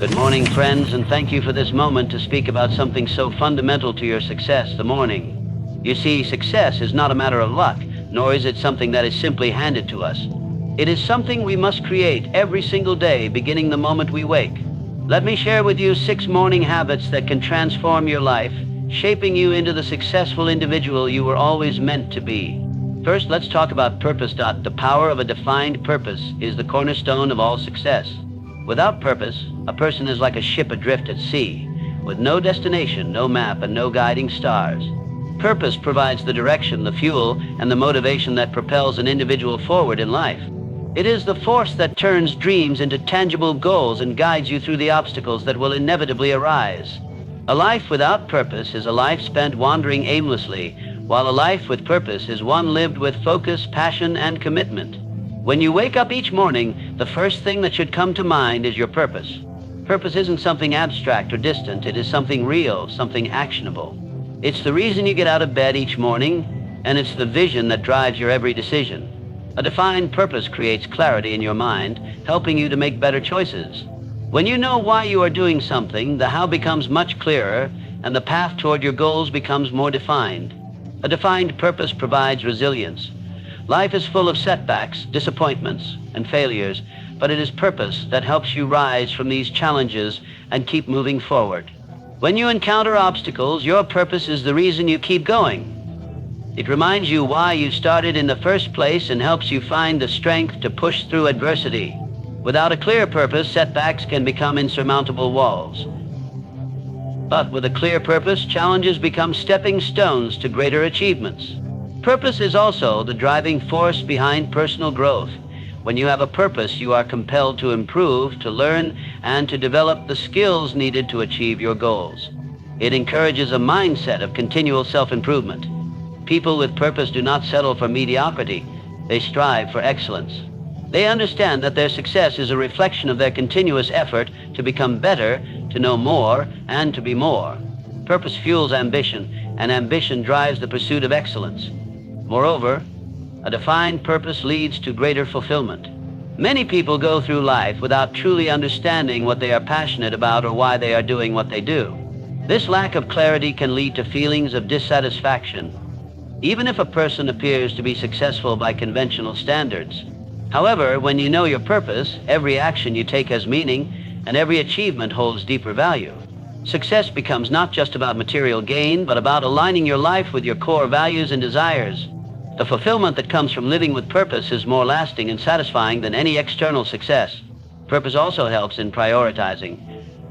Good morning, friends, and thank you for this moment to speak about something so fundamental to your success, the morning. You see, success is not a matter of luck, nor is it something that is simply handed to us. It is something we must create every single day, beginning the moment we wake. Let me share with you 6 morning habits that can transform your life, shaping you into the successful individual you were always meant to be. First, let's talk about purpose. The power of a defined purpose is the cornerstone of all success. Without purpose, a person is like a ship adrift at sea, with no destination, no map, and no guiding stars. Purpose provides the direction, the fuel, and the motivation that propels an individual forward in life. It is the force that turns dreams into tangible goals and guides you through the obstacles that will inevitably arise. A life without purpose is a life spent wandering aimlessly, while a life with purpose is one lived with focus, passion, and commitment. When you wake up each morning, the first thing that should come to mind is your purpose. Purpose isn't something abstract or distant. It is something real, something actionable. It's the reason you get out of bed each morning, and it's the vision that drives your every decision. A defined purpose creates clarity in your mind, helping you to make better choices. When you know why you are doing something, the how becomes much clearer, and the path toward your goals becomes more defined. A defined purpose provides resilience. Life is full of setbacks, disappointments, and failures, but it is purpose that helps you rise from these challenges and keep moving forward. When you encounter obstacles, your purpose is the reason you keep going. It reminds you why you started in the first place and helps you find the strength to push through adversity. Without a clear purpose, setbacks can become insurmountable walls. But with a clear purpose, challenges become stepping stones to greater achievements. Purpose is also the driving force behind personal growth. When you have a purpose, you are compelled to improve, to learn, and to develop the skills needed to achieve your goals. It encourages a mindset of continual self-improvement. People with purpose do not settle for mediocrity. They strive for excellence. They understand that their success is a reflection of their continuous effort to become better, to know more, and to be more. Purpose fuels ambition, and ambition drives the pursuit of excellence. Moreover, a defined purpose leads to greater fulfillment. Many people go through life without truly understanding what they are passionate about or why they are doing what they do. This lack of clarity can lead to feelings of dissatisfaction, even if a person appears to be successful by conventional standards. However, when you know your purpose, every action you take has meaning, and every achievement holds deeper value. Success becomes not just about material gain, but about aligning your life with your core values and desires. The fulfillment that comes from living with purpose is more lasting and satisfying than any external success. Purpose also helps in prioritizing.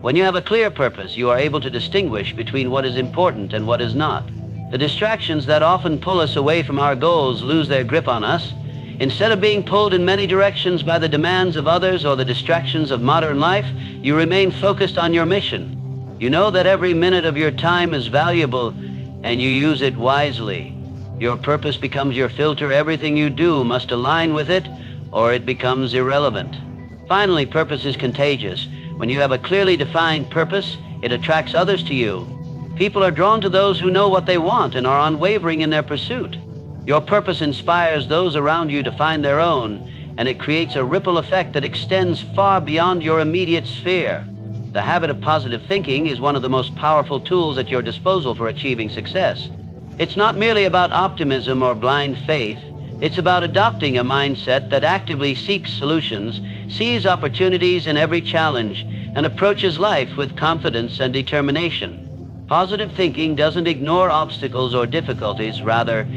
When you have a clear purpose, you are able to distinguish between what is important and what is not. The distractions that often pull us away from our goals lose their grip on us. Instead of being pulled in many directions by the demands of others or the distractions of modern life, you remain focused on your mission. You know that every minute of your time is valuable, and you use it wisely. Your purpose becomes your filter. Everything you do must align with it, or it becomes irrelevant. Finally, purpose is contagious. When you have a clearly defined purpose, it attracts others to you. People are drawn to those who know what they want and are unwavering in their pursuit. Your purpose inspires those around you to find their own, and it creates a ripple effect that extends far beyond your immediate sphere. The habit of positive thinking is one of the most powerful tools at your disposal for achieving success. It's not merely about optimism or blind faith. It's about adopting a mindset that actively seeks solutions, sees opportunities in every challenge, and approaches life with confidence and determination. Positive thinking doesn't ignore obstacles or difficulties. Rather,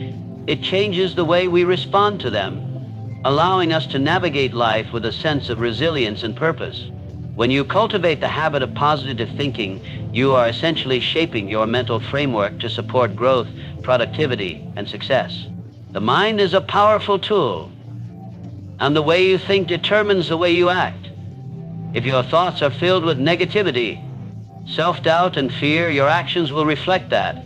it changes the way we respond to them, allowing us to navigate life with a sense of resilience and purpose. When you cultivate the habit of positive thinking, you are essentially shaping your mental framework to support growth, productivity, and success. The mind is a powerful tool, and the way you think determines the way you act. If your thoughts are filled with negativity, self-doubt, and fear, your actions will reflect that,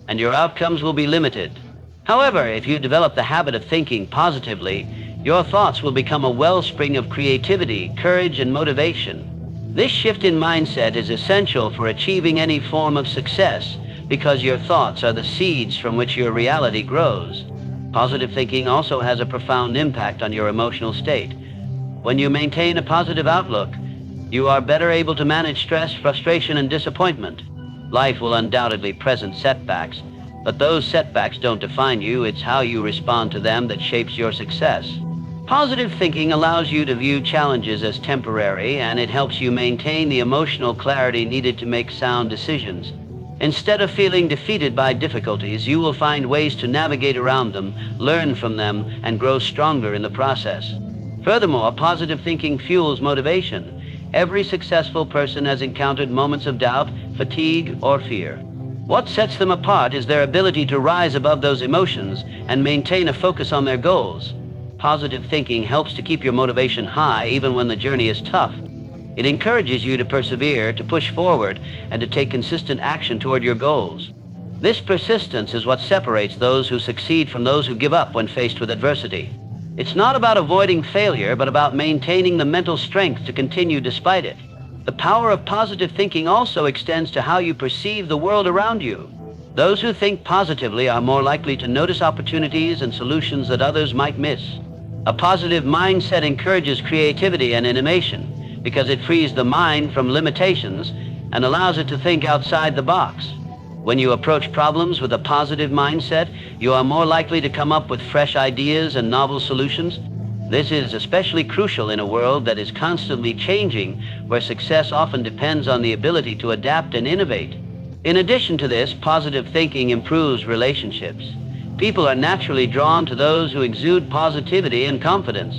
and your outcomes will be limited. However, if you develop the habit of thinking positively, your thoughts will become a wellspring of creativity, courage, and motivation. This shift in mindset is essential for achieving any form of success because your thoughts are the seeds from which your reality grows. Positive thinking also has a profound impact on your emotional state. When you maintain a positive outlook, You are better able to manage stress, frustration, and disappointment. Life will undoubtedly present setbacks, but those setbacks don't define you. It's how you respond to them that shapes your success. Positive thinking allows you to view challenges as temporary, and it helps you maintain the emotional clarity needed to make sound decisions. Instead of feeling defeated by difficulties, you will find ways to navigate around them, learn from them, and grow stronger in the process. Furthermore, positive thinking fuels motivation. Every successful person has encountered moments of doubt, fatigue, or fear. What sets them apart is their ability to rise above those emotions and maintain a focus on their goals. Positive thinking helps to keep your motivation high even when the journey is tough. It encourages you to persevere, to push forward, and to take consistent action toward your goals. This persistence is what separates those who succeed from those who give up when faced with adversity. It's not about avoiding failure, but about maintaining the mental strength to continue despite it. The power of positive thinking also extends to how you perceive the world around you. Those who think positively are more likely to notice opportunities and solutions that others might miss. A positive mindset encourages creativity and innovation, because it frees the mind from limitations and allows it to think outside the box. When you approach problems with a positive mindset, you are more likely to come up with fresh ideas and novel solutions. This is especially crucial in a world that is constantly changing, where success often depends on the ability to adapt and innovate. In addition to this, positive thinking improves relationships. People are naturally drawn to those who exude positivity and confidence.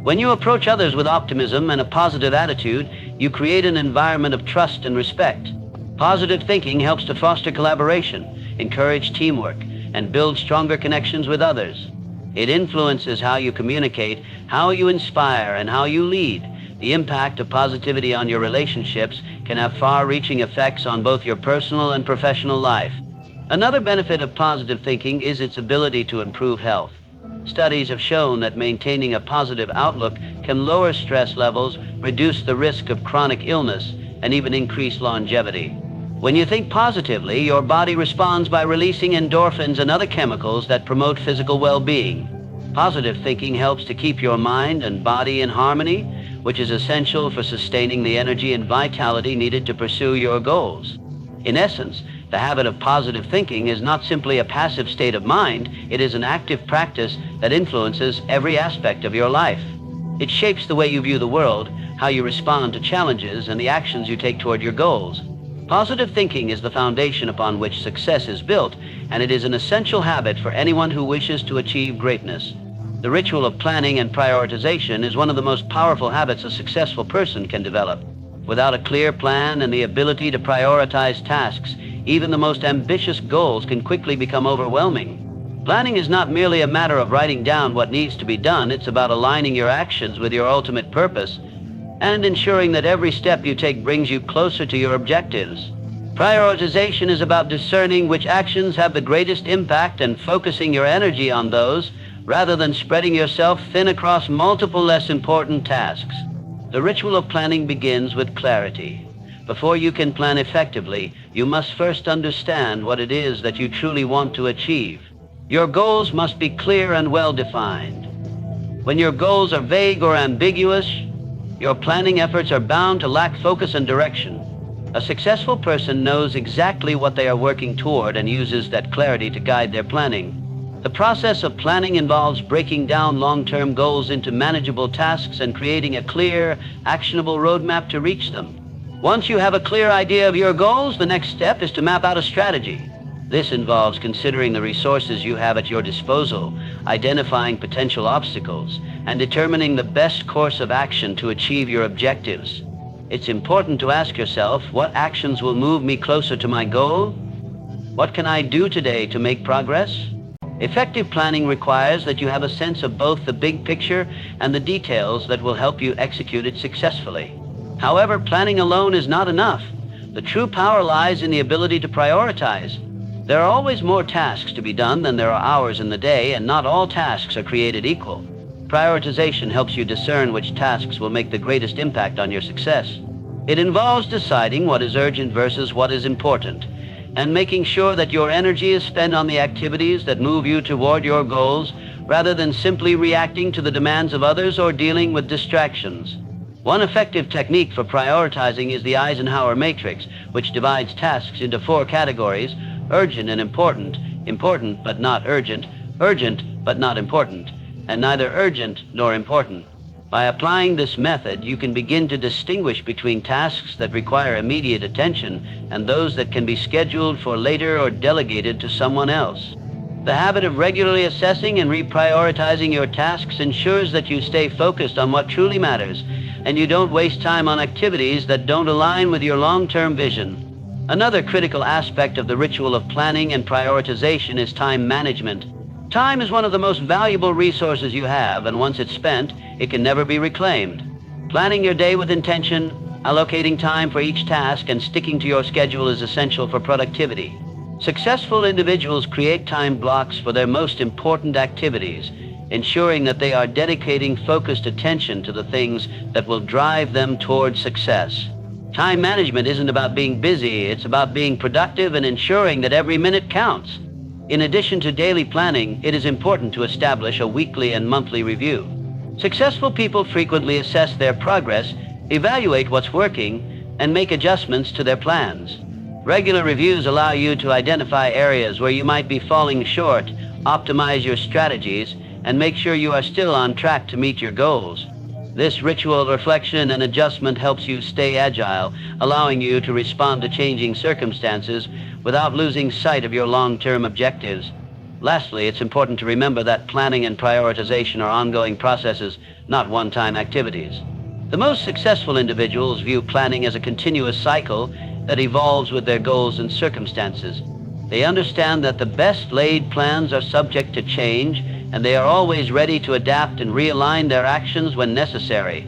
When you approach others with optimism and a positive attitude, you create an environment of trust and respect. Positive thinking helps to foster collaboration, encourage teamwork, and build stronger connections with others. It influences how you communicate, how you inspire, and how you lead. The impact of positivity on your relationships can have far-reaching effects on both your personal and professional life. Another benefit of positive thinking is its ability to improve health. Studies have shown that maintaining a positive outlook can lower stress levels, reduce the risk of chronic illness, and even increase longevity. When you think positively, your body responds by releasing endorphins and other chemicals that promote physical well-being. Positive thinking helps to keep your mind and body in harmony, which is essential for sustaining the energy and vitality needed to pursue your goals. In essence, the habit of positive thinking is not simply a passive state of mind, it is an active practice that influences every aspect of your life. It shapes the way you view the world, how you respond to challenges, and the actions you take toward your goals. Positive thinking is the foundation upon which success is built, and it is an essential habit for anyone who wishes to achieve greatness. The ritual of planning and prioritization is one of the most powerful habits a successful person can develop. Without a clear plan and the ability to prioritize tasks, even the most ambitious goals can quickly become overwhelming. Planning is not merely a matter of writing down what needs to be done, it's about aligning your actions with your ultimate purpose and ensuring that every step you take brings you closer to your objectives. Prioritization is about discerning which actions have the greatest impact and focusing your energy on those, rather than spreading yourself thin across multiple less important tasks. The ritual of planning begins with clarity. Before you can plan effectively, you must first understand what it is that you truly want to achieve. Your goals must be clear and well-defined. When your goals are vague or ambiguous, your planning efforts are bound to lack focus and direction. A successful person knows exactly what they are working toward and uses that clarity to guide their planning. The process of planning involves breaking down long-term goals into manageable tasks and creating a clear, actionable roadmap to reach them. Once you have a clear idea of your goals, the next step is to map out a strategy. This involves considering the resources you have at your disposal, identifying potential obstacles, and determining the best course of action to achieve your objectives. It's important to ask yourself, what actions will move me closer to my goal? What can I do today to make progress? Effective planning requires that you have a sense of both the big picture and the details that will help you execute it successfully. However, planning alone is not enough. The true power lies in the ability to prioritize. There are always more tasks to be done than there are hours in the day, and not all tasks are created equal. Prioritization helps you discern which tasks will make the greatest impact on your success. It involves deciding what is urgent versus what is important, and making sure that your energy is spent on the activities that move you toward your goals, rather than simply reacting to the demands of others or dealing with distractions. One effective technique for prioritizing is the Eisenhower matrix, which divides tasks into 4 categories: urgent and important, important but not urgent, urgent but not important, and neither urgent nor important. By applying this method, you can begin to distinguish between tasks that require immediate attention and those that can be scheduled for later or delegated to someone else. The habit of regularly assessing and reprioritizing your tasks ensures that you stay focused on what truly matters, and you don't waste time on activities that don't align with your long-term vision. Another critical aspect of the ritual of planning and prioritization is time management. Time is one of the most valuable resources you have, and once it's spent, it can never be reclaimed. Planning your day with intention, allocating time for each task, and sticking to your schedule is essential for productivity. Successful individuals create time blocks for their most important activities, ensuring that they are dedicating focused attention to the things that will drive them towards success. Time management isn't about being busy, it's about being productive and ensuring that every minute counts. In addition to daily planning, it is important to establish a weekly and monthly review. Successful people frequently assess their progress, evaluate what's working, and make adjustments to their plans. Regular reviews allow you to identify areas where you might be falling short, optimize your strategies, and make sure you are still on track to meet your goals. This ritual reflection and adjustment helps you stay agile, allowing you to respond to changing circumstances without losing sight of your long-term objectives. Lastly, it's important to remember that planning and prioritization are ongoing processes, not one-time activities. The most successful individuals view planning as a continuous cycle that evolves with their goals and circumstances. They understand that the best laid plans are subject to change, and they are always ready to adapt and realign their actions when necessary.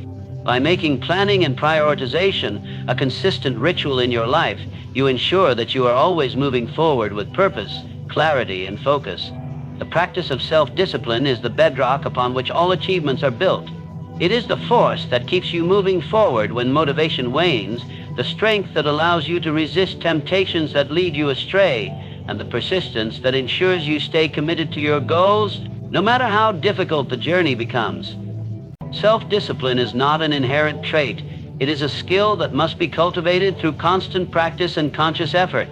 By making planning and prioritization a consistent ritual in your life, you ensure that you are always moving forward with purpose, clarity, and focus. The practice of self-discipline is the bedrock upon which all achievements are built. It is the force that keeps you moving forward when motivation wanes, the strength that allows you to resist temptations that lead you astray, and the persistence that ensures you stay committed to your goals, no matter how difficult the journey becomes. Self-discipline is not an inherent trait. It is a skill that must be cultivated through constant practice and conscious effort.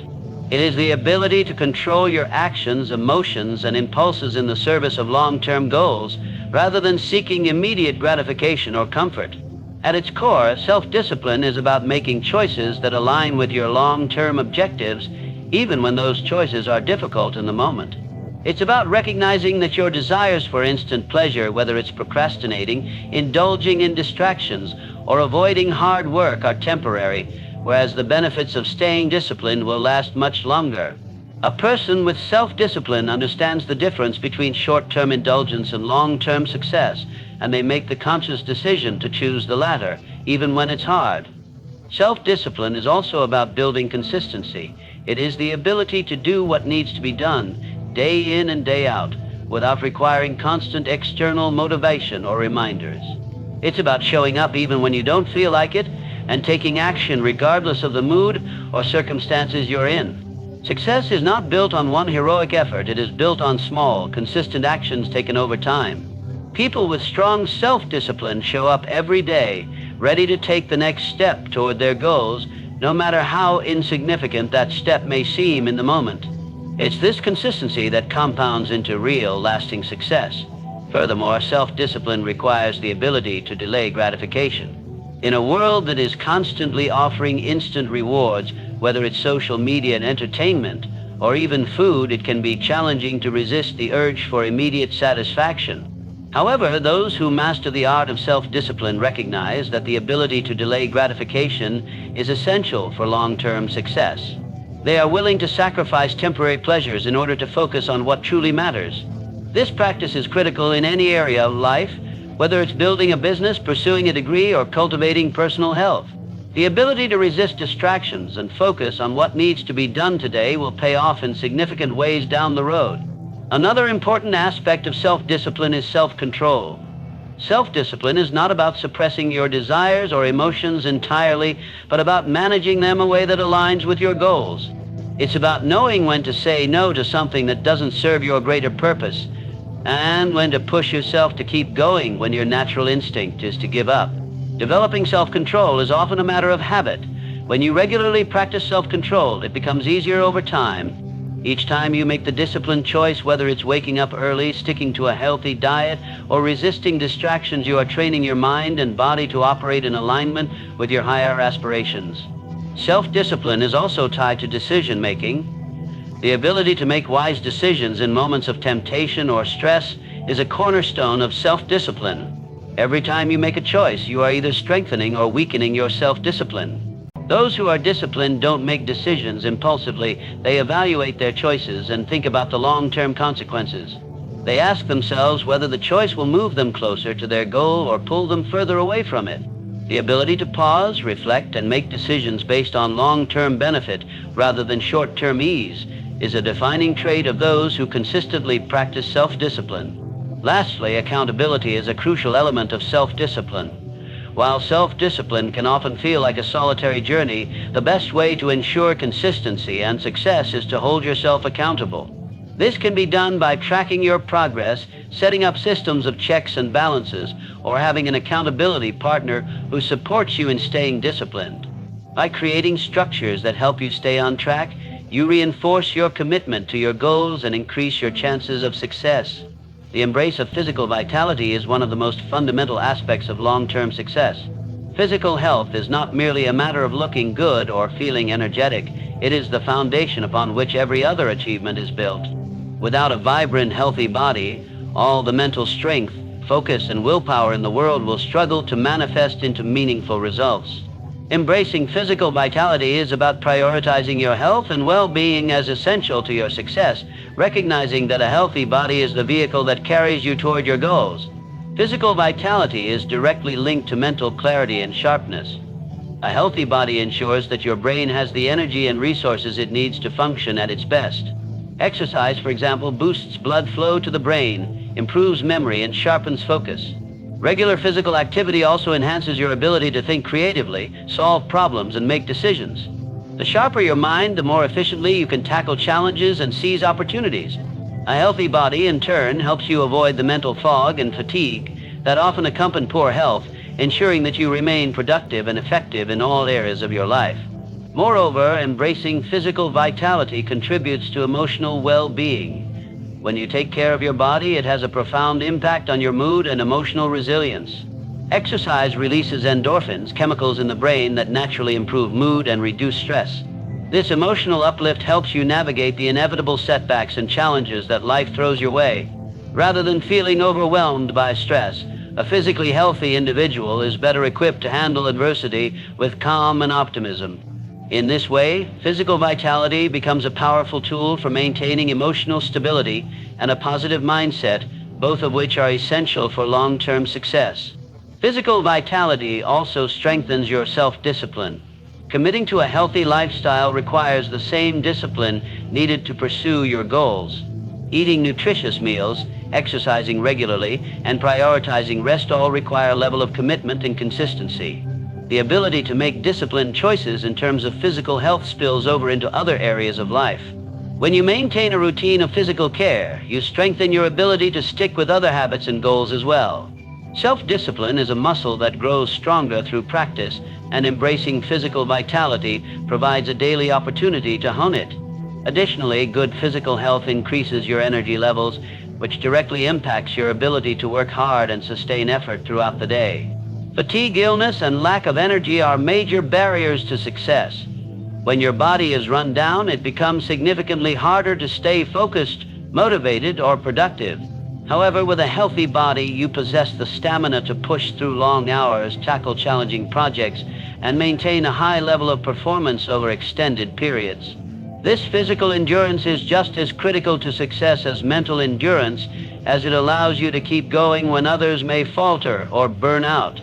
It is the ability to control your actions, emotions, and impulses in the service of long-term goals, rather than seeking immediate gratification or comfort. At its core, self-discipline is about making choices that align with your long-term objectives, even when those choices are difficult in the moment. It's about recognizing that your desires for instant pleasure, whether it's procrastinating, indulging in distractions, or avoiding hard work, are temporary, whereas the benefits of staying disciplined will last much longer. A person with self-discipline understands the difference between short-term indulgence and long-term success, and they make the conscious decision to choose the latter, even when it's hard. Self-discipline is also about building consistency. It is the ability to do what needs to be done, day in and day out, without requiring constant external motivation or reminders. It's about showing up even when you don't feel like it, and taking action regardless of the mood or circumstances you're in. Success is not built on one heroic effort. It is built on small, consistent actions taken over time. People with strong self-discipline show up every day, ready to take the next step toward their goals, no matter how insignificant that step may seem in the moment. It's this consistency that compounds into real, lasting success. Furthermore, self-discipline requires the ability to delay gratification. In a world that is constantly offering instant rewards, whether it's social media and entertainment, or even food, it can be challenging to resist the urge for immediate satisfaction. However, those who master the art of self-discipline recognize that the ability to delay gratification is essential for long-term success. They are willing to sacrifice temporary pleasures in order to focus on what truly matters. This practice is critical in any area of life, whether it's building a business, pursuing a degree, or cultivating personal health. The ability to resist distractions and focus on what needs to be done today will pay off in significant ways down the road. Another important aspect of self-discipline is self-control. Self-discipline is not about suppressing your desires or emotions entirely, but about managing them in a way that aligns with your goals. It's about knowing when to say no to something that doesn't serve your greater purpose, and when to push yourself to keep going when your natural instinct is to give up. Developing self-control is often a matter of habit. When you regularly practice self-control, it becomes easier over time. Each time you make the disciplined choice, whether it's waking up early, sticking to a healthy diet, or resisting distractions, you are training your mind and body to operate in alignment with your higher aspirations. Self-discipline is also tied to decision-making. The ability to make wise decisions in moments of temptation or stress is a cornerstone of self-discipline. Every time you make a choice, you are either strengthening or weakening your self-discipline. Those who are disciplined don't make decisions impulsively. They evaluate their choices and think about the long-term consequences. They ask themselves whether the choice will move them closer to their goal or pull them further away from it. The ability to pause, reflect, and make decisions based on long-term benefit rather than short-term ease is a defining trait of those who consistently practice self-discipline. Lastly, accountability is a crucial element of self-discipline. While self-discipline can often feel like a solitary journey, the best way to ensure consistency and success is to hold yourself accountable. This can be done by tracking your progress, setting up systems of checks and balances, or having an accountability partner who supports you in staying disciplined. By creating structures that help you stay on track, you reinforce your commitment to your goals and increase your chances of success. The embrace of physical vitality is one of the most fundamental aspects of long-term success. Physical health is not merely a matter of looking good or feeling energetic. It is the foundation upon which every other achievement is built. Without a vibrant, healthy body, all the mental strength, focus, and willpower in the world will struggle to manifest into meaningful results. Embracing physical vitality is about prioritizing your health and well-being as essential to your success, recognizing that a healthy body is the vehicle that carries you toward your goals. Physical vitality is directly linked to mental clarity and sharpness. A healthy body ensures that your brain has the energy and resources it needs to function at its best. Exercise, for example, boosts blood flow to the brain, improves memory, and sharpens focus. Regular physical activity also enhances your ability to think creatively, solve problems, and make decisions. The sharper your mind, the more efficiently you can tackle challenges and seize opportunities. A healthy body, in turn, helps you avoid the mental fog and fatigue that often accompany poor health, ensuring that you remain productive and effective in all areas of your life. Moreover, embracing physical vitality contributes to emotional well-being. When you take care of your body, it has a profound impact on your mood and emotional resilience. Exercise releases endorphins, chemicals in the brain that naturally improve mood and reduce stress. This emotional uplift helps you navigate the inevitable setbacks and challenges that life throws your way. Rather than feeling overwhelmed by stress, a physically healthy individual is better equipped to handle adversity with calm and optimism. In this way, physical vitality becomes a powerful tool for maintaining emotional stability and a positive mindset, both of which are essential for long-term success. Physical vitality also strengthens your self-discipline. Committing to a healthy lifestyle requires the same discipline needed to pursue your goals. Eating nutritious meals, exercising regularly, and prioritizing rest all require a level of commitment and consistency. The ability to make disciplined choices in terms of physical health spills over into other areas of life. When you maintain a routine of physical care, you strengthen your ability to stick with other habits and goals as well. Self-discipline is a muscle that grows stronger through practice, and embracing physical vitality provides a daily opportunity to hone it. Additionally, good physical health increases your energy levels, which directly impacts your ability to work hard and sustain effort throughout the day. Fatigue, illness, and lack of energy are major barriers to success. When your body is run down, it becomes significantly harder to stay focused, motivated, or productive. However, with a healthy body, you possess the stamina to push through long hours, tackle challenging projects, and maintain a high level of performance over extended periods. This physical endurance is just as critical to success as mental endurance, as it allows you to keep going when others may falter or burn out.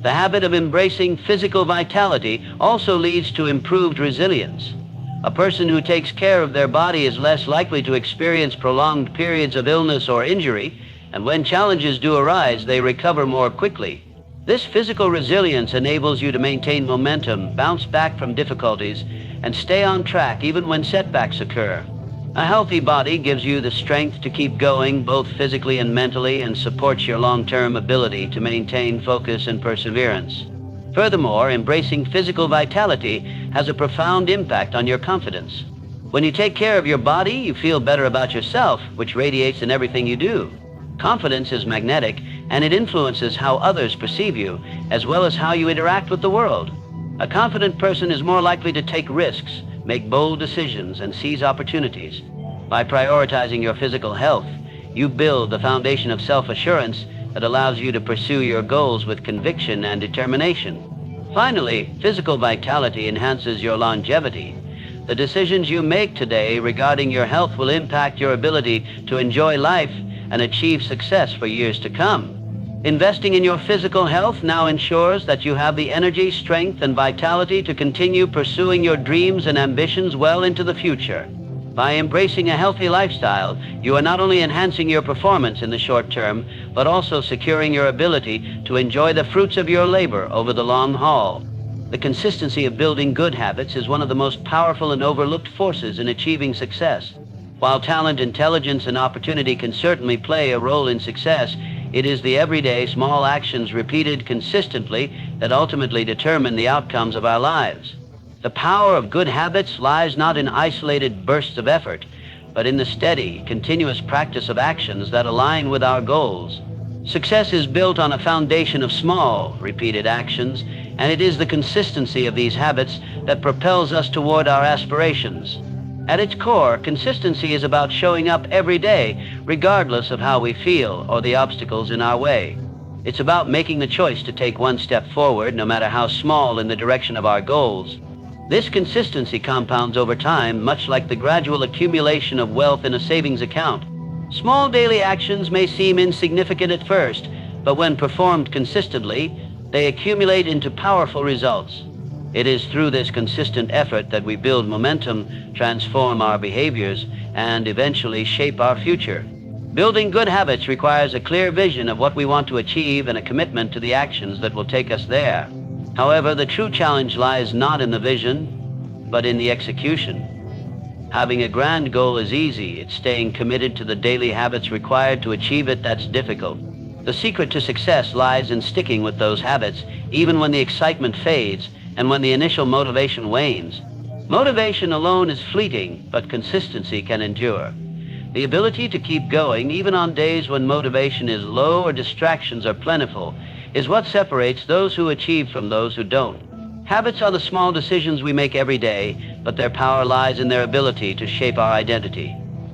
The habit of embracing physical vitality also leads to improved resilience. A person who takes care of their body is less likely to experience prolonged periods of illness or injury, and when challenges do arise, they recover more quickly. This physical resilience enables you to maintain momentum, bounce back from difficulties, and stay on track even when setbacks occur. A healthy body gives you the strength to keep going both physically and mentally, and supports your long-term ability to maintain focus and perseverance. Furthermore, embracing physical vitality has a profound impact on your confidence. When you take care of your body, you feel better about yourself, which radiates in everything you do. Confidence is magnetic, and it influences how others perceive you, as well as how you interact with the world. A confident person is more likely to take risks, make bold decisions, and seize opportunities. By prioritizing your physical health, you build the foundation of self-assurance that allows you to pursue your goals with conviction and determination. Finally, physical vitality enhances your longevity. The decisions you make today regarding your health will impact your ability to enjoy life and achieve success for years to come. Investing in your physical health now ensures that you have the energy, strength, and vitality to continue pursuing your dreams and ambitions well into the future. By embracing a healthy lifestyle, you are not only enhancing your performance in the short term, but also securing your ability to enjoy the fruits of your labor over the long haul. The consistency of building good habits is one of the most powerful and overlooked forces in achieving success. While talent, intelligence, and opportunity can certainly play a role in success, it is the everyday small actions repeated consistently that ultimately determine the outcomes of our lives. The power of good habits lies not in isolated bursts of effort, but in the steady, continuous practice of actions that align with our goals. Success is built on a foundation of small, repeated actions, and it is the consistency of these habits that propels us toward our aspirations. At its core, consistency is about showing up every day, regardless of how we feel or the obstacles in our way. It's about making the choice to take one step forward, no matter how small, in the direction of our goals. This consistency compounds over time, much like the gradual accumulation of wealth in a savings account. Small daily actions may seem insignificant at first, but when performed consistently, they accumulate into powerful results. It is through this consistent effort that we build momentum, transform our behaviors, and eventually shape our future. Building good habits requires a clear vision of what we want to achieve and a commitment to the actions that will take us there. However, the true challenge lies not in the vision, but in the execution. Having a grand goal is easy. It's staying committed to the daily habits required to achieve it that's difficult. The secret to success lies in sticking with those habits, even when the excitement fades and when the initial motivation wanes. Motivation alone is fleeting, but consistency can endure. The ability to keep going, even on days when motivation is low or distractions are plentiful, is what separates those who achieve from those who don't. Habits are the small decisions we make every day, but their power lies in their ability to shape our identity.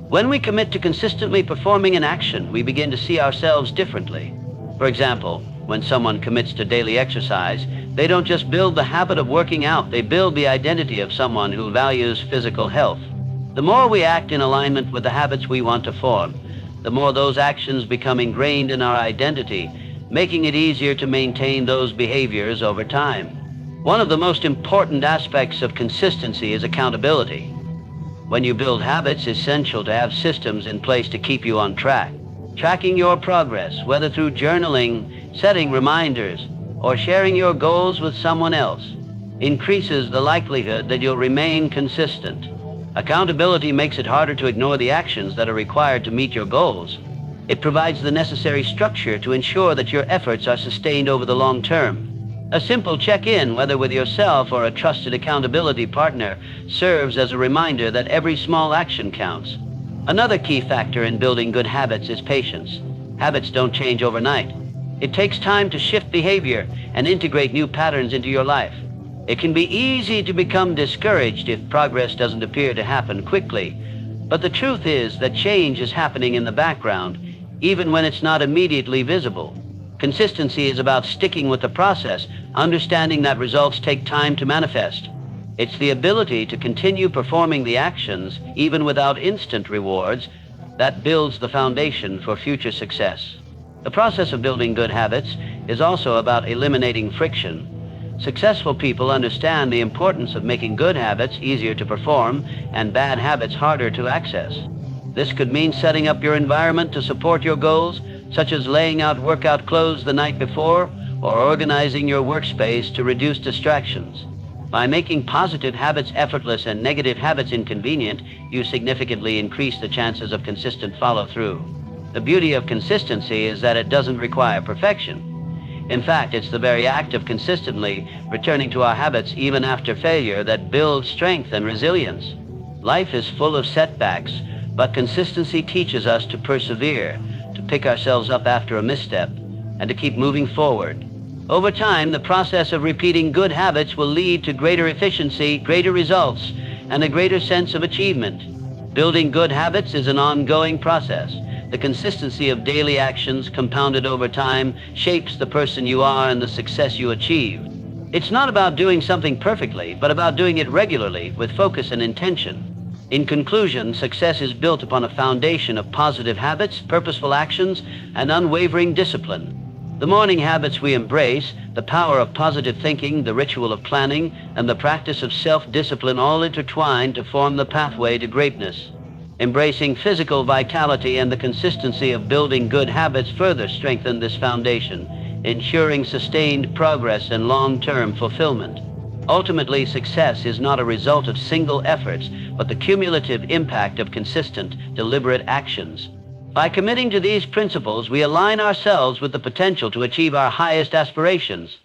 When we commit to consistently performing an action, we begin to see ourselves differently. For example, when someone commits to daily exercise, they don't just build the habit of working out, they build the identity of someone who values physical health. The more we act in alignment with the habits we want to form, the more those actions become ingrained in our identity, making it easier to maintain those behaviors over time. One of the most important aspects of consistency is accountability. When you build habits, it's essential to have systems in place to keep you on track. Tracking your progress, whether through journaling, setting reminders, or sharing your goals with someone else, increases the likelihood that you'll remain consistent. Accountability makes it harder to ignore the actions that are required to meet your goals. It provides the necessary structure to ensure that your efforts are sustained over the long term. A simple check-in, whether with yourself or a trusted accountability partner, serves as a reminder that every small action counts. Another key factor in building good habits is patience. Habits don't change overnight. It takes time to shift behavior and integrate new patterns into your life. It can be easy to become discouraged if progress doesn't appear to happen quickly. But the truth is that change is happening in the background, even when it's not immediately visible. Consistency is about sticking with the process, understanding that results take time to manifest. It's the ability to continue performing the actions, even without instant rewards, that builds the foundation for future success. The process of building good habits is also about eliminating friction. Successful people understand the importance of making good habits easier to perform and bad habits harder to access. This could mean setting up your environment to support your goals, such as laying out workout clothes the night before or organizing your workspace to reduce distractions. By making positive habits effortless and negative habits inconvenient, you significantly increase the chances of consistent follow-through. The beauty of consistency is that it doesn't require perfection. In fact, it's the very act of consistently returning to our habits even after failure that builds strength and resilience. Life is full of setbacks, but consistency teaches us to persevere, to pick ourselves up after a misstep, and to keep moving forward. Over time, the process of repeating good habits will lead to greater efficiency, greater results, and a greater sense of achievement. Building good habits is an ongoing process. The consistency of daily actions compounded over time shapes the person you are and the success you achieve. It's not about doing something perfectly, but about doing it regularly with focus and intention. In conclusion, success is built upon a foundation of positive habits, purposeful actions, and unwavering discipline. The morning habits we embrace, the power of positive thinking, the ritual of planning, and the practice of self-discipline all intertwine to form the pathway to greatness. Embracing physical vitality and the consistency of building good habits further strengthen this foundation, ensuring sustained progress and long-term fulfillment. Ultimately, success is not a result of single efforts, but the cumulative impact of consistent, deliberate actions. By committing to these principles, we align ourselves with the potential to achieve our highest aspirations.